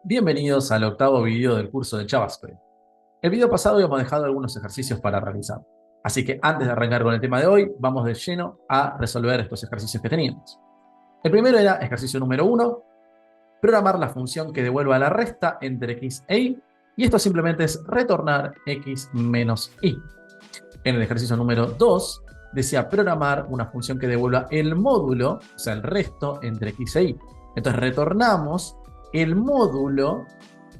Bienvenidos al octavo video del curso de JavaScript. El video pasado habíamos dejado algunos ejercicios para realizar. Así que antes de arrancar con el tema de hoy, vamos de lleno a resolver estos ejercicios que teníamos. El primero era ejercicio número 1, programar la función que devuelva la resta entre x e y, y esto simplemente es retornar x menos y. En el ejercicio número 2, decía programar una función que devuelva el módulo, o sea, el resto entre x e y. Entonces retornamos el módulo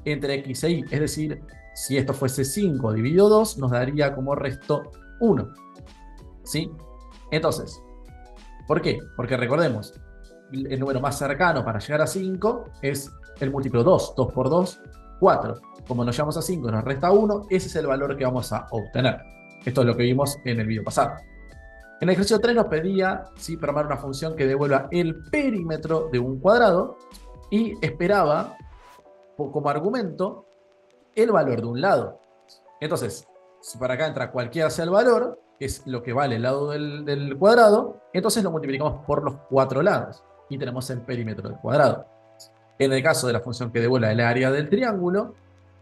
entre x e y, es decir, si esto fuese 5 dividido 2, nos daría como resto 1. ¿Sí? Entonces, ¿por qué? Porque recordemos, el número más cercano para llegar a 5 es el múltiplo 2. 2 por 2, 4. Como nos llevamos a 5 y nos resta 1, ese es el valor que vamos a obtener. Esto es lo que vimos en el video pasado. En el ejercicio 3 nos pedía programar una función que devuelva el perímetro de un cuadrado y esperaba como argumento el valor de un lado. Entonces, si para acá entra cualquiera sea el valor, que es lo que vale el lado del cuadrado, entonces lo multiplicamos por los 4 lados y tenemos el perímetro del cuadrado. En el caso de la función que devuelva el área del triángulo,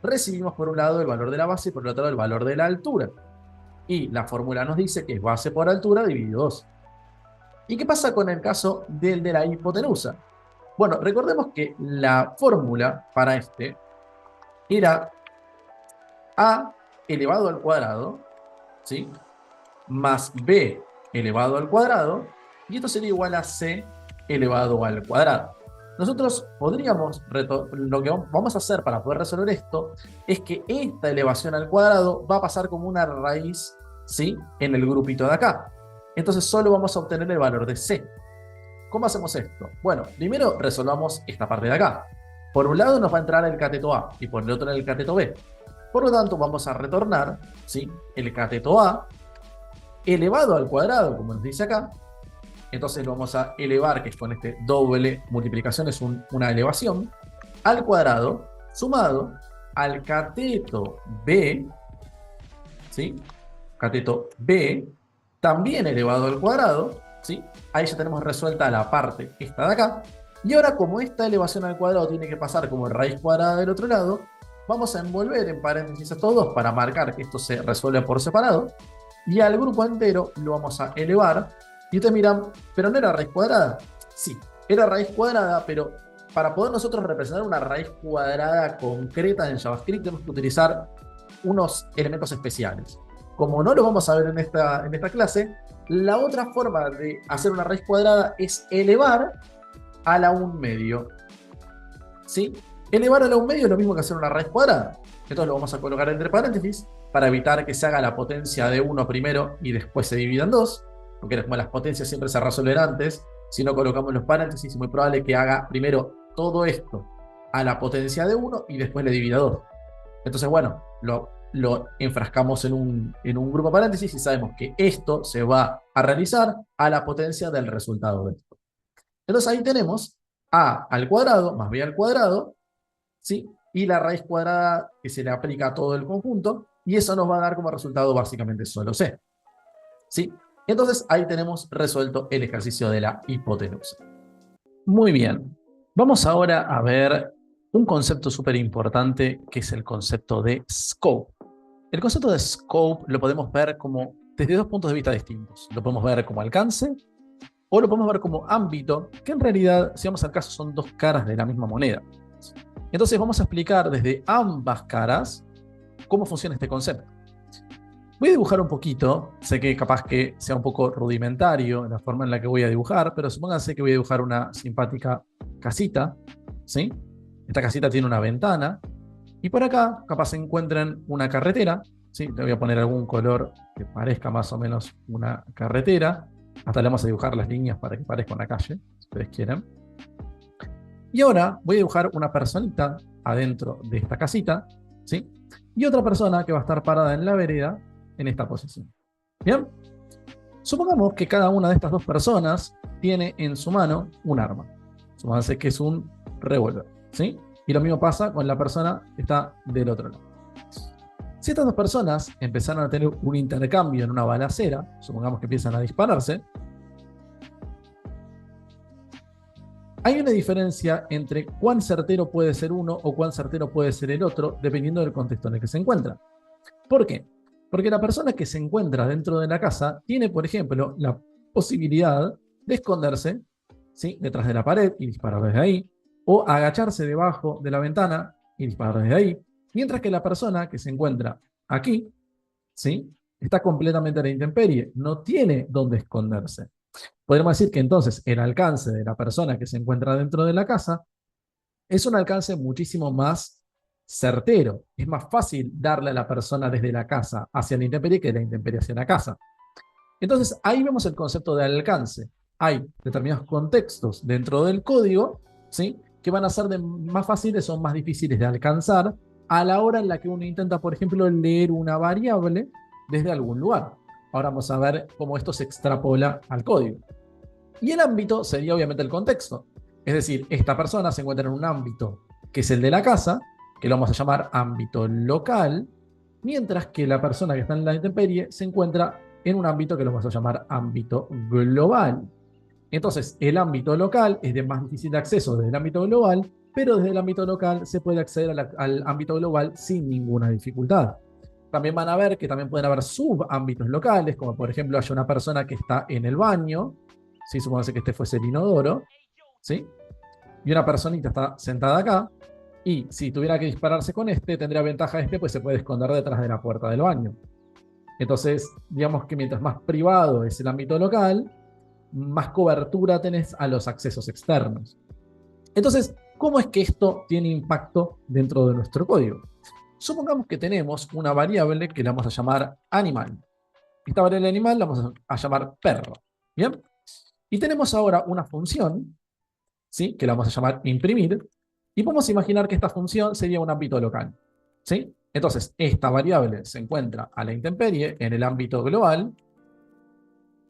recibimos por un lado el valor de la base y por el otro lado el valor de la altura. Y la fórmula nos dice que es base por altura dividido 2. ¿Y qué pasa con el caso del de la hipotenusa? Bueno, recordemos que la fórmula para este era a elevado al cuadrado, ¿sí?, más b elevado al cuadrado, y esto sería igual a c elevado al cuadrado. Nosotros podríamos, lo que vamos a hacer para poder resolver esto, es que esta elevación al cuadrado va a pasar como una raíz, ¿sí?, en el grupito de acá. Entonces solo vamos a obtener el valor de c. ¿Cómo hacemos esto? Bueno, primero resolvamos esta parte de acá. Por un lado nos va a entrar el cateto A y por el otro el cateto B. Por lo tanto, vamos a retornar, ¿sí?, el cateto A elevado al cuadrado, como nos dice acá. Entonces lo vamos a elevar, que es con este doble multiplicación, es una elevación, al cuadrado, sumado al cateto B, ¿sí?, cateto B, también elevado al cuadrado, ¿sí? Ahí ya tenemos resuelta la parte esta de acá. Y ahora, como esta elevación al cuadrado tiene que pasar como raíz cuadrada del otro lado, vamos a envolver en paréntesis a estos dos para marcar que esto se resuelve por separado. Y al grupo entero lo vamos a elevar. Y ustedes miran, ¿pero no era raíz cuadrada? Sí, era raíz cuadrada, pero para poder nosotros representar una raíz cuadrada concreta en JavaScript tenemos que utilizar unos elementos especiales. Como no lo vamos a ver en esta clase, la otra forma de hacer una raíz cuadrada es elevar a la 1/2. ¿Sí? Elevar a la 1/2 es lo mismo que hacer una raíz cuadrada. Entonces lo vamos a colocar entre paréntesis para evitar que se haga la potencia de 1 primero y después se divida en 2, porque como las potencias siempre se resuelven antes, si no colocamos los paréntesis es muy probable que haga primero todo esto a la potencia de 1 y después le divida 2. Entonces, bueno, lo enfrascamos en un grupo paréntesis y sabemos que esto se va a realizar a la potencia del resultado de esto. Entonces ahí tenemos a al cuadrado más b al cuadrado, ¿sí?, y la raíz cuadrada que se le aplica a todo el conjunto, y eso nos va a dar como resultado básicamente solo c. ¿Sí? Entonces ahí tenemos resuelto el ejercicio de la hipotenusa. Muy bien. Vamos ahora a ver un concepto súper importante que es el concepto de scope. El concepto de scope lo podemos ver como desde dos puntos de vista distintos. Lo podemos ver como alcance o lo podemos ver como ámbito, que en realidad, si vamos al caso, son dos caras de la misma moneda. Entonces vamos a explicar desde ambas caras cómo funciona este concepto. Voy a dibujar un poquito, sé que capaz que sea un poco rudimentario la forma en la que voy a dibujar, pero supónganse que voy a dibujar una simpática casita, ¿sí? Esta casita tiene una ventana, y por acá capaz se encuentren una carretera, ¿sí? Le voy a poner algún color que parezca más o menos una carretera, hasta le vamos a dibujar las líneas para que parezca una calle, si ustedes quieren. Y ahora voy a dibujar una personita adentro de esta casita, ¿sí?, y otra persona que va a estar parada en la vereda en esta posición. Bien, supongamos que cada una de estas dos personas tiene en su mano un arma. Supónganse que es un revólver, ¿sí? Y lo mismo pasa con la persona que está del otro lado. Si estas dos personas empezaron a tener un intercambio en una balacera, supongamos que empiezan a dispararse, Hay una diferencia entre cuán certero puede ser uno o cuán certero puede ser el otro, dependiendo del contexto en el que se encuentra. ¿Por qué? Porque la persona que se encuentra dentro de la casa tiene, por ejemplo, la posibilidad de esconderse, ¿sí?, detrás de la pared y disparar desde ahí, o agacharse debajo de la ventana y disparar desde ahí, mientras que la persona que se encuentra aquí, ¿sí?, está completamente a la intemperie, no tiene dónde esconderse. Podríamos decir que entonces el alcance de la persona que se encuentra dentro de la casa es un alcance muchísimo más certero. Es más fácil darle a la persona desde la casa hacia la intemperie que de la intemperie hacia la casa. Entonces ahí vemos el concepto de alcance. Hay determinados contextos dentro del código, ¿sí?, que van a ser más fáciles o más difíciles de alcanzar a la hora en la que uno intenta, por ejemplo, leer una variable desde algún lugar. Ahora vamos a ver cómo esto se extrapola al código. Y el ámbito sería obviamente el contexto. Es decir, esta persona se encuentra en un ámbito que es el de la casa, que lo vamos a llamar ámbito local, mientras que la persona que está en la intemperie se encuentra en un ámbito que lo vamos a llamar ámbito global. Entonces, el ámbito local es de más difícil acceso desde el ámbito global, pero desde el ámbito local se puede acceder al ámbito global sin ninguna dificultad. También van a ver que también pueden haber subámbitos locales, como por ejemplo hay una persona que está en el baño, ¿sí?, supongamos que este fuese el inodoro, ¿sí?, y una personita está sentada acá, y si tuviera que dispararse con este, tendría ventaja este, pues se puede esconder detrás de la puerta del baño. Entonces, digamos que mientras más privado es el ámbito local, más cobertura tenés a los accesos externos. Entonces, ¿cómo es que esto tiene impacto dentro de nuestro código? Supongamos que tenemos una variable que la vamos a llamar animal. Esta variable animal la vamos a llamar perro. ¿Bien? Y tenemos ahora una función, ¿sí?, que la vamos a llamar imprimir, y podemos imaginar que esta función sería un ámbito local, ¿sí? Entonces, esta variable se encuentra a la intemperie en el ámbito global,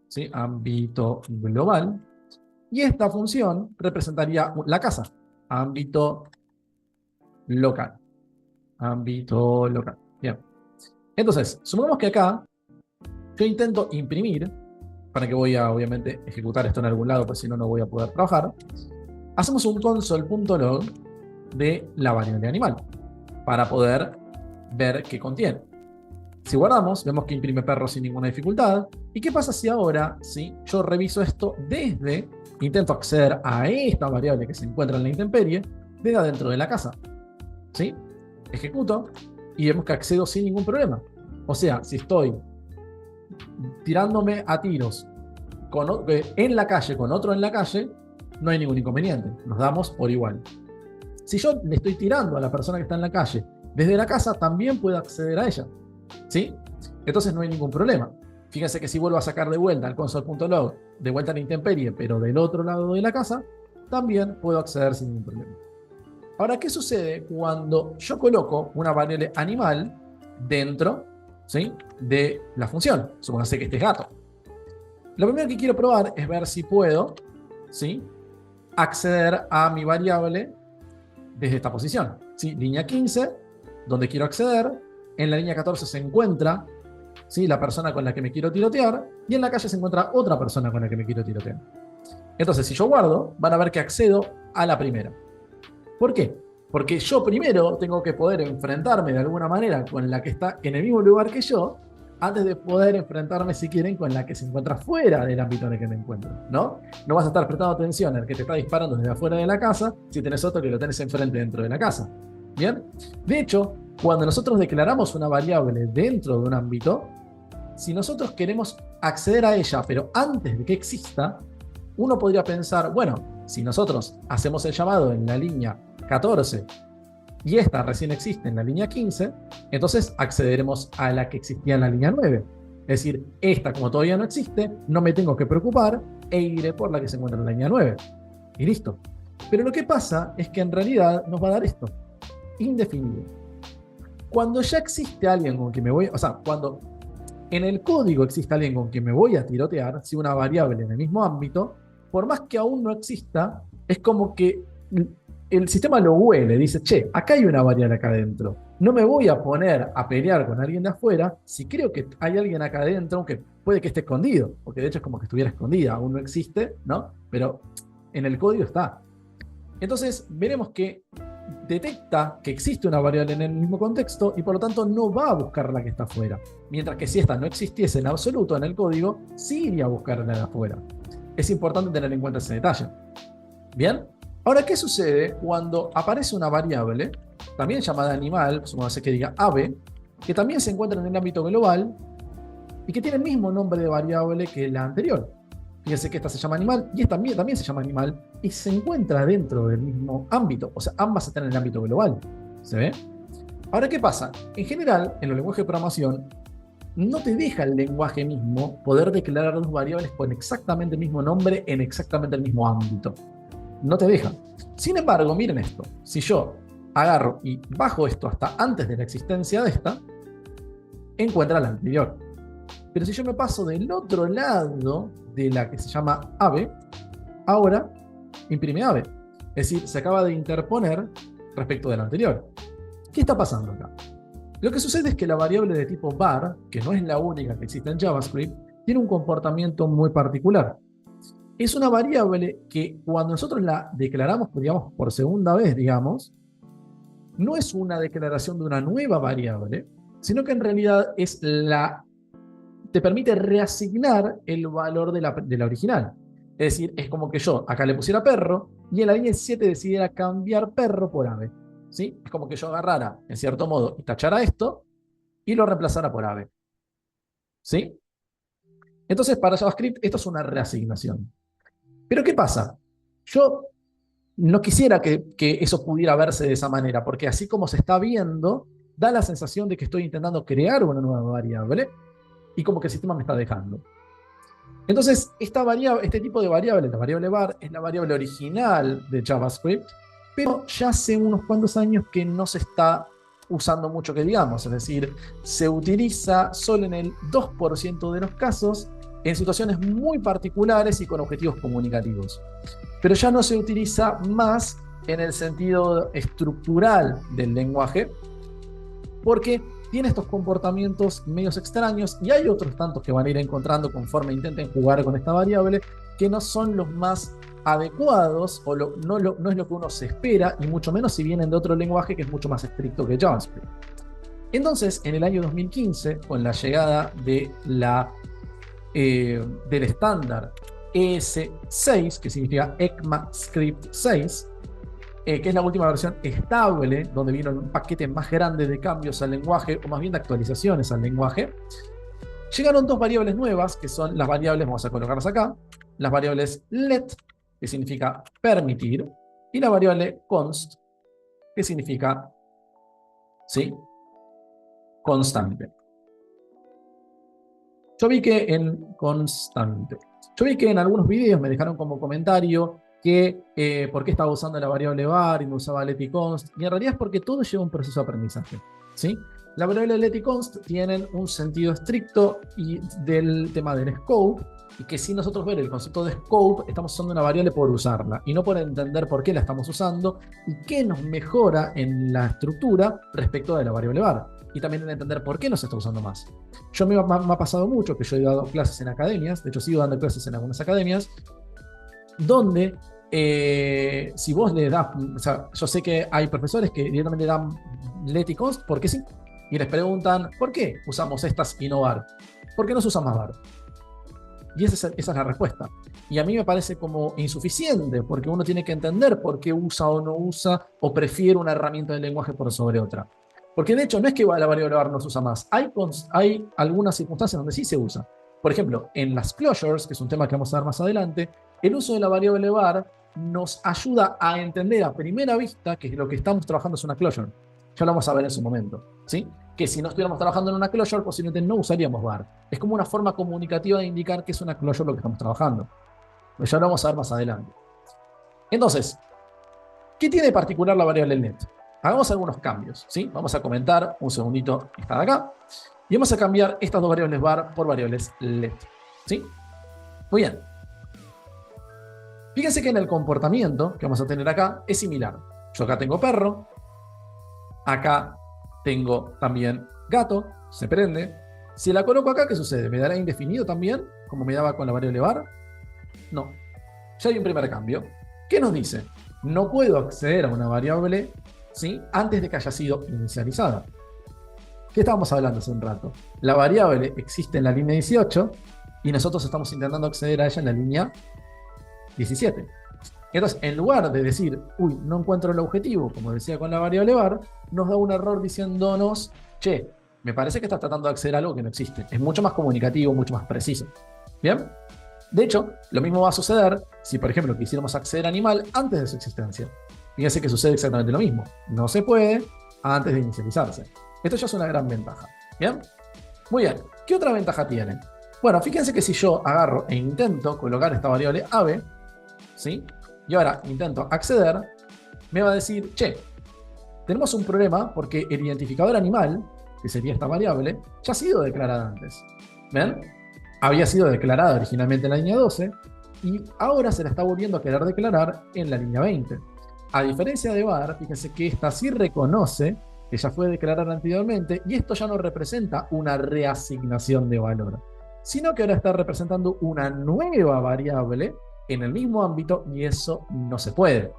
¿sí?, ámbito global, y esta función representaría la casa, ámbito local, ámbito local. Bien. Entonces, supongamos que acá yo intento imprimir, para que voy a obviamente ejecutar esto en algún lado, pues si no, no voy a poder trabajar. Hacemos un console.log de la variable animal para poder ver qué contiene. Si guardamos, vemos que imprime perro sin ninguna dificultad. ¿Y qué pasa si ahora, si yo reviso esto desde, intento acceder a esta variable que se encuentra en la intemperie, desde adentro de la casa? ¿Sí? Ejecuto y vemos que accedo sin ningún problema. O sea, si estoy tirándome a tiros en la calle con otro en la calle, no hay ningún inconveniente, nos damos por igual. Si yo le estoy tirando a la persona que está en la calle desde la casa, también puedo acceder a ella, ¿sí? Entonces no hay ningún problema. Fíjense que si vuelvo a sacar de vuelta al console.log, de vuelta a la intemperie, pero del otro lado de la casa, también puedo acceder sin ningún problema. Ahora, ¿qué sucede cuando yo coloco una variable animal dentro, ¿sí?, de la función? Supóngase que este es gato. Lo primero que quiero probar es ver si puedo, ¿sí?, acceder a mi variable desde esta posición, ¿sí? Línea 15, donde quiero acceder. En la línea 14 se encuentra, ¿sí?, la persona con la que me quiero tirotear, y en la calle se encuentra otra persona con la que me quiero tirotear. Entonces, si yo guardo, van a ver que accedo a la primera. ¿Por qué? Porque yo primero tengo que poder enfrentarme de alguna manera con la que está en el mismo lugar que yo, antes de poder enfrentarme, si quieren, con la que se encuentra fuera del ámbito en el que me encuentro, ¿no? No vas a estar prestando atención al que te está disparando desde afuera de la casa si tenés otro que lo tenés enfrente dentro de la casa. ¿Bien? De hecho, cuando nosotros declaramos una variable dentro de un ámbito, si nosotros queremos acceder a ella, pero antes de que exista, uno podría pensar, bueno, si nosotros hacemos el llamado en la línea 14 y esta recién existe en la línea 15, entonces accederemos a la que existía en la línea 9. Es decir, esta como todavía no existe, no me tengo que preocupar e iré por la que se encuentra en la línea 9. Y listo. Pero lo que pasa es que en realidad nos va a dar esto, indefinido. Cuando ya existe alguien con quien me voy, o sea, cuando en el código existe alguien con quien me voy a tirotear, si una variable en el mismo ámbito, por más que aún no exista, es como que el sistema lo huele, dice, che, acá hay una variable acá adentro. No me voy a poner a pelear con alguien de afuera si creo que hay alguien acá adentro, aunque puede que esté escondido, porque de hecho es como que estuviera escondida, aún no existe, ¿no? Pero en el código está. Entonces veremos que detecta que existe una variable en el mismo contexto y por lo tanto no va a buscar la que está afuera. Mientras que si esta no existiese en absoluto en el código, sí iría a buscar la de afuera. Es importante tener en cuenta ese detalle. Bien, ahora, ¿qué sucede cuando aparece una variable, también llamada animal, supongamos que diga ave, que también se encuentra en el ámbito global y que tiene el mismo nombre de variable que la anterior? Fíjense que esta se llama animal y esta también se llama animal y se encuentra dentro del mismo ámbito. O sea, ambas están en el ámbito global. ¿Se ve? Ahora, ¿qué pasa? En general, en los lenguajes de programación, no te deja el lenguaje mismo poder declarar dos variables con exactamente el mismo nombre en exactamente el mismo ámbito. No te deja. Sin embargo, miren esto. Si yo agarro y bajo esto hasta antes de la existencia de esta, encuentra la anterior. Pero si yo me paso del otro lado de la que se llama ave, ahora imprime ave. Es decir, se acaba de interponer respecto de la anterior. ¿Qué está pasando acá? Lo que sucede es que la variable de tipo var, que no es la única que existe en JavaScript, tiene un comportamiento muy particular. Es una variable que cuando nosotros la declaramos, digamos, por segunda vez, digamos, no es una declaración de una nueva variable, sino que en realidad te permite reasignar el valor de la original. Es decir, es como que yo acá le pusiera perro y en la línea 7 decidiera cambiar perro por ave. ¿Sí? Es como que yo agarrara, en cierto modo, y tachara esto y lo reemplazara por ave. ¿Sí? Entonces, para JavaScript, esto es una reasignación. Pero ¿qué pasa? Yo no quisiera que eso pudiera verse de esa manera, porque así como se está viendo, da la sensación de que estoy intentando crear una nueva variable y como que el sistema me está dejando. Entonces, este tipo de variable, la variable var, es la variable original de JavaScript, pero ya hace unos cuantos años que no se está usando mucho que digamos, es decir, se utiliza solo en el 2% de los casos, en situaciones muy particulares y con objetivos comunicativos. Pero ya no se utiliza más en el sentido estructural del lenguaje, porque tiene estos comportamientos medios extraños y hay otros tantos que van a ir encontrando conforme intenten jugar con esta variable que no son los más adecuados o no es lo que uno se espera y mucho menos si vienen de otro lenguaje que es mucho más estricto que JavaScript. Entonces, en el año 2015, con la llegada de del estándar ES6, que significa ECMAScript 6, que es la última versión estable, donde vino un paquete más grande de cambios al lenguaje, o más bien de actualizaciones al lenguaje, llegaron dos variables nuevas, que son las variables, vamos a colocarlas acá, las variables let, que significa permitir, y la variable const, que significa, ¿sí?, constante. Yo vi que en algunos videos me dejaron como comentario que por qué estaba usando la variable var y no usaba let y const, y en realidad es porque todo lleva un proceso de aprendizaje, ¿sí? La variable let y const tienen un sentido estricto y del tema del scope, y que sin nosotros ver el concepto de scope, estamos usando una variable por usarla, y no por entender por qué la estamos usando, y qué nos mejora en la estructura respecto de la variable var, y también en entender por qué no se está usando más. Me ha pasado mucho que yo he dado clases en academias, de hecho sigo dando clases en algunas academias, donde si vos le das, o sea, yo sé que hay profesores que directamente dan let y const porque sí, y les preguntan, ¿por qué usamos estas y no var? ¿Por qué no se usa más var? Y esa es la respuesta. Y a mí me parece como insuficiente, porque uno tiene que entender por qué usa o no usa, o prefiere una herramienta del lenguaje por sobre otra. Porque de hecho no es que la variable var no se usa más, hay algunas circunstancias donde sí se usa. Por ejemplo, en las closures, que es un tema que vamos a ver más adelante, el uso de la variable var nos ayuda a entender a primera vista que lo que estamos trabajando es una closure. Ya lo vamos a ver en su momento, ¿sí? Que si no estuviéramos trabajando en una closure, posiblemente no usaríamos var. Es como una forma comunicativa de indicar que es una closure lo que estamos trabajando. Pero ya lo vamos a ver más adelante. Entonces, ¿qué tiene de particular la variable let? Hagamos algunos cambios, ¿sí? Vamos a comentar un segundito esta de acá. Y vamos a cambiar estas dos variables var por variables let, ¿sí? Muy bien. Fíjense que en el comportamiento que vamos a tener acá es similar. Yo acá tengo perro, acá tengo también gato, se prende. Si la coloco acá, ¿qué sucede? ¿Me dará indefinido también, como me daba con la variable var? No. Ya hay un primer cambio. ¿Qué nos dice? no puedo acceder a una variable, ¿sí?, antes de que haya sido inicializada. ¿Qué estábamos hablando hace un rato? La variable existe en la línea 18 y nosotros estamos intentando acceder a ella en la línea 17. Entonces, en lugar de decir, uy, no encuentro el objetivo, como decía con la variable var, nos da un error diciéndonos, che, me parece que estás tratando de acceder a algo que no existe. Es mucho más comunicativo, mucho más preciso. ¿Bien? De hecho, lo mismo va a suceder si, por ejemplo, quisiéramos acceder a animal antes de su existencia. Fíjense que sucede exactamente lo mismo. No se puede antes de inicializarse. Esto ya es una gran ventaja. ¿Bien? Muy bien. ¿Qué otra ventaja tiene? Bueno, fíjense que si yo agarro e intento colocar esta variable ave, ¿sí?, y ahora intento acceder, me va a decir, che, tenemos un problema porque el identificador animal, que sería esta variable, ya ha sido declarada antes. ¿Ven? Había sido declarada originalmente en la línea 12 y ahora se la está volviendo a querer declarar en la línea 20. A diferencia de var, fíjense que esta sí reconoce que ya fue declarada anteriormente y esto ya no representa una reasignación de valor, sino que ahora está representando una nueva variable en el mismo ámbito y eso no se puede.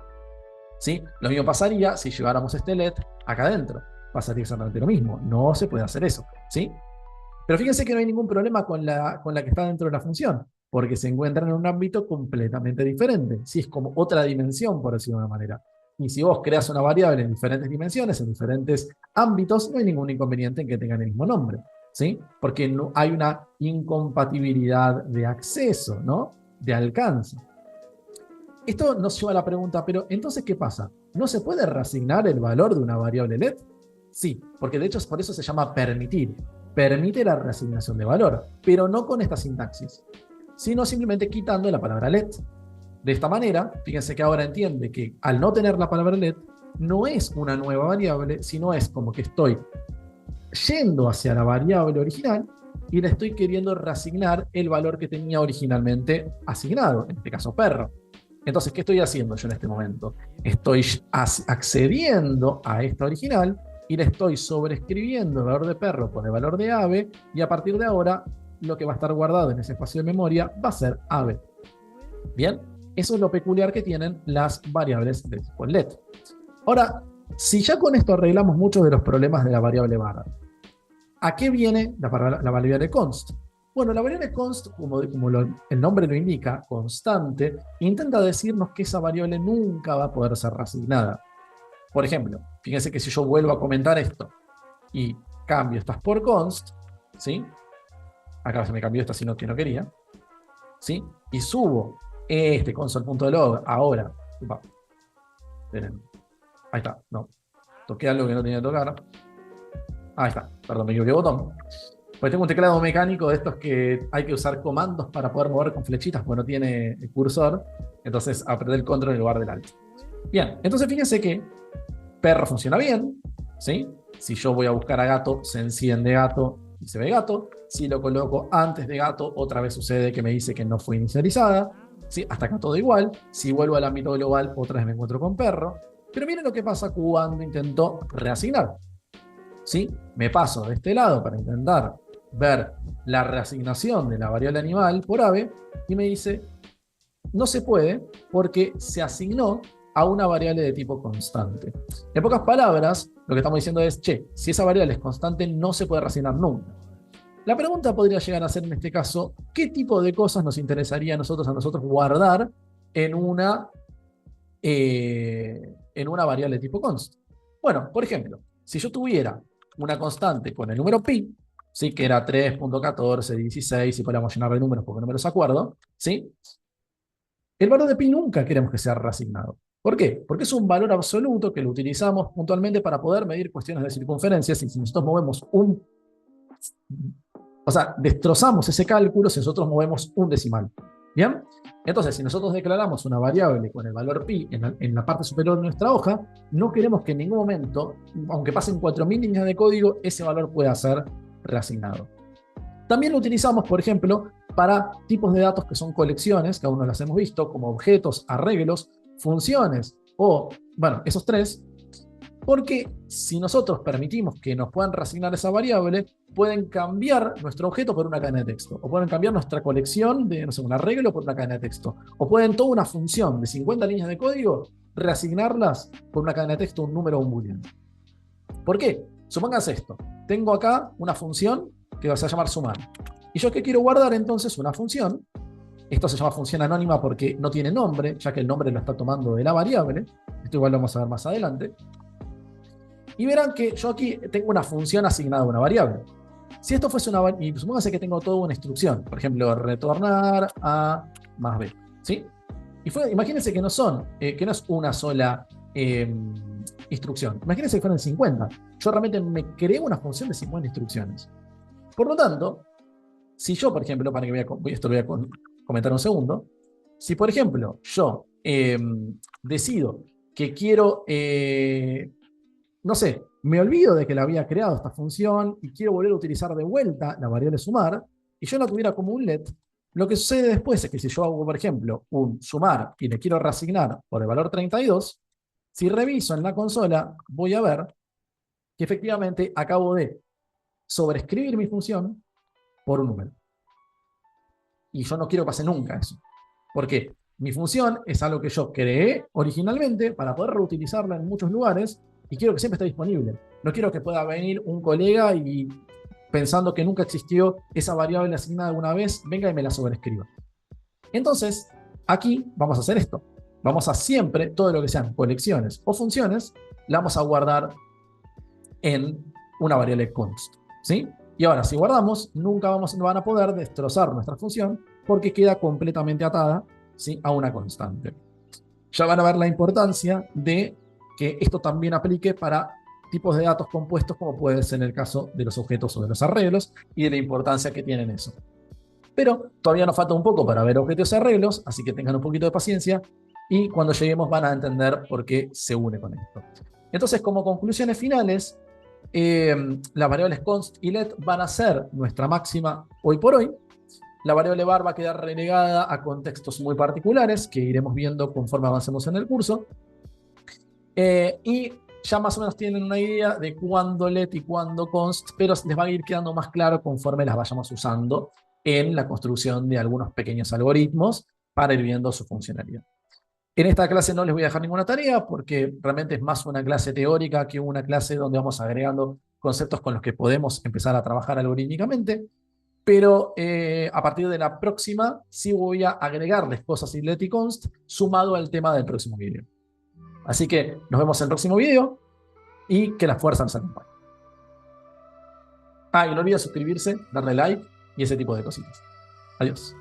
¿Sí? Lo mismo pasaría si lleváramos este let acá adentro. Pasaría exactamente lo mismo. No se puede hacer eso. ¿Sí? Pero fíjense que no hay ningún problema con la que está dentro de la función, porque se encuentran en un ámbito completamente diferente. Sí, es como otra dimensión, por decirlo de una manera. Y si vos creas una variable en diferentes dimensiones, en diferentes ámbitos, no hay ningún inconveniente en que tengan el mismo nombre. ¿Sí? Porque no hay una incompatibilidad de acceso, ¿no?, de alcance. Esto nos lleva a la pregunta, pero entonces, ¿qué pasa? ¿No se puede reasignar el valor de una variable let? Sí, porque de hecho por eso se llama permitir. Permite la reasignación de valor, pero no con esta sintaxis, sino simplemente quitando la palabra let. De esta manera, fíjense que ahora entiende que al no tener la palabra let, no es una nueva variable, sino es como que estoy yendo hacia la variable original y le estoy queriendo reasignar el valor que tenía originalmente asignado, en este caso perro. Entonces, ¿qué estoy haciendo yo en este momento? Estoy accediendo a esta original y le estoy sobreescribiendo el valor de perro por el valor de ave, y a partir de ahora lo que va a estar guardado en ese espacio de memoria va a ser ave. Bien, eso es lo peculiar que tienen las variables de tipo let. Ahora, si ya con esto arreglamos muchos de los problemas de la variable var, ¿a qué viene la variable const? Bueno, la variable const, como el nombre lo indica, constante, intenta decirnos que esa variable nunca va a poder ser reasignada. Por ejemplo, fíjense que si yo vuelvo a comentar esto y cambio estas por const, ¿sí? Acá se me cambió esta sino que no quería, ¿sí? Y subo este console.log ahora. Upa, esperen. Ahí está, no. Toqué algo que no tenía que tocar. Ahí está, perdón, me equivoqué botón. Pues tengo un teclado mecánico de estos que hay que usar comandos para poder mover con flechitas, porque no tiene el cursor. Entonces apreté el control en lugar del alt. Bien, entonces fíjense que perro funciona bien, ¿sí? Si yo voy a buscar a gato, se enciende gato y se ve gato. Si lo coloco antes de gato, otra vez sucede que me dice que no fue inicializada, ¿sí? Hasta acá todo igual. Si vuelvo al ámbito global, otra vez me encuentro con perro. Pero miren lo que pasa cuando intento reasignar. ¿Sí? Me paso de este lado para intentar ver la reasignación de la variable animal por ave y me dice, no se puede porque se asignó a una variable de tipo constante. En pocas palabras, lo que estamos diciendo es, che, si esa variable es constante, no se puede reasignar nunca. La pregunta podría llegar a ser en este caso, ¿qué tipo de cosas nos interesaría a nosotros guardar en una variable de tipo const? Bueno, por ejemplo, si yo tuviera una constante con el número pi, ¿sí?, que era 3.1416, si podemos llenar de números porque no me los acuerdo, ¿sí? El valor de pi nunca queremos que sea reasignado. ¿Por qué? Porque es un valor absoluto que lo utilizamos puntualmente para poder medir cuestiones de circunferencias, y si nosotros movemos destrozamos ese cálculo si nosotros movemos un decimal. ¿Bien? Entonces, si nosotros declaramos una variable con el valor pi en la parte superior de nuestra hoja, no queremos que en ningún momento, aunque pasen 4000 líneas de código, ese valor pueda ser reasignado. También lo utilizamos, por ejemplo, para tipos de datos que son colecciones, que aún no las hemos visto, como objetos, arreglos, funciones, o, bueno, esos tres. Porque si nosotros permitimos que nos puedan reasignar esa variable, pueden cambiar nuestro objeto por una cadena de texto, o pueden cambiar nuestra colección de, no sé, un arreglo por una cadena de texto, o pueden toda una función de 50 líneas de código reasignarlas por una cadena de texto, un número o un booleano. ¿Por qué? Supóngase esto. Tengo acá una función que va a llamar sumar. Y yo que quiero guardar entonces una función. Esto se llama función anónima porque no tiene nombre, ya que el nombre lo está tomando de la variable. Esto igual lo vamos a ver más adelante. Y verán que yo aquí tengo una función asignada a una variable. Si esto fuese una variable, y supóngase que tengo toda una instrucción, por ejemplo, retornar a más b, ¿sí? Imagínense que no que no es una sola instrucción. Imagínense que fueran 50. Yo realmente me creé una función de 50 instrucciones. Por lo tanto, si yo, por ejemplo, para que esto lo voy a comentar un segundo, si por ejemplo yo decido que quiero, no sé, me olvido de que la había creado esta función y quiero volver a utilizar de vuelta la variable sumar, y yo la tuviera como un let, lo que sucede después es que si yo hago, por ejemplo, un sumar y le quiero reasignar por el valor 32, si reviso en la consola, voy a ver que efectivamente acabo de sobreescribir mi función por un número. Y yo no quiero que pase nunca eso. Porque mi función es algo que yo creé originalmente para poder reutilizarla en muchos lugares y quiero que siempre esté disponible. No quiero que pueda venir un colega y pensando que nunca existió esa variable asignada alguna vez, venga y me la sobreescriba. Entonces, aquí vamos a hacer esto. Vamos a siempre, todo lo que sean colecciones o funciones, la vamos a guardar en una variable const, ¿sí? Y ahora, si guardamos, nunca van a poder destrozar nuestra función porque queda completamente atada, ¿sí?, a una constante. Ya van a ver la importancia de que esto también aplique para tipos de datos compuestos, como puede ser en el caso de los objetos o de los arreglos, y de la importancia que tienen eso. Pero todavía nos falta un poco para ver objetos y arreglos, así que tengan un poquito de paciencia, y cuando lleguemos van a entender por qué se une con esto. Entonces, como conclusiones finales, las variables const y let van a ser nuestra máxima hoy por hoy. La variable var va a quedar relegada a contextos muy particulares que iremos viendo conforme avancemos en el curso. Y ya más o menos tienen una idea de cuándo let y cuándo const, pero les va a ir quedando más claro conforme las vayamos usando en la construcción de algunos pequeños algoritmos para ir viendo su funcionalidad. En esta clase no les voy a dejar ninguna tarea porque realmente es más una clase teórica que una clase donde vamos agregando conceptos con los que podemos empezar a trabajar algorítmicamente, pero a partir de la próxima sí voy a agregarles cosas y let y const sumado al tema del próximo video. Así que nos vemos en el próximo video y que la fuerza nos acompañe. Y no olviden suscribirse, darle like y ese tipo de cositas. Adiós.